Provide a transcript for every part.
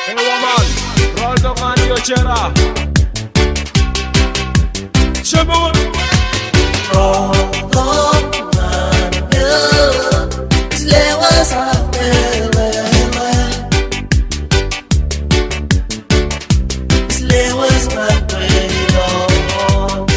Hey woman, roll down on your chair. Shaboon. Roll down on you. Slay was up there. Slay was my way on.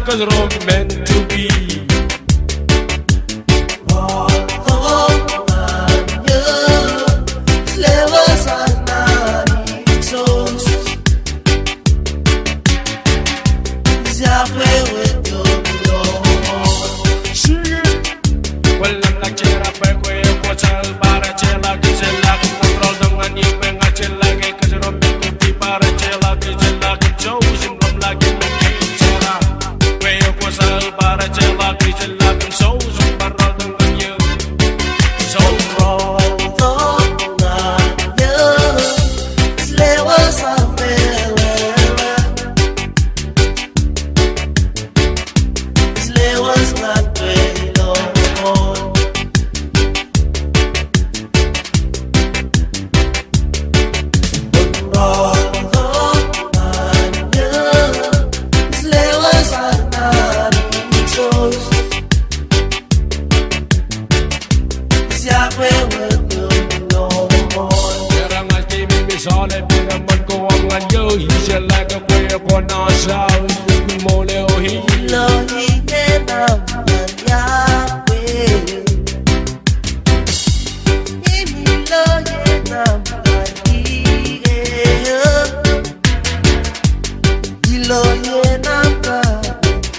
Cause we're meant to be. Sale pinaman ko ang anyo. Siya lagabay ako na asaw. Mo leohi. Lohi naman Yahweh. Imi lohi naman Iye. Ilohi naman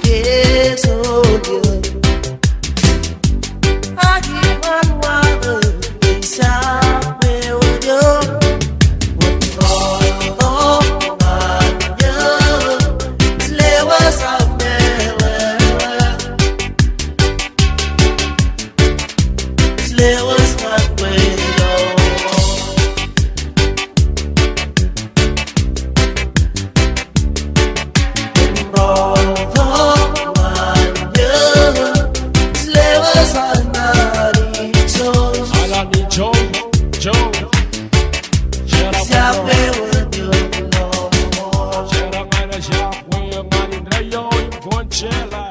Kesoye. Agiman wale Isa pewoyo. There was one way low. Roll on you. There was one night so. I need Joe. Shut up. Shall play with you alone. Shut up, man. Shut up. We're going to chill.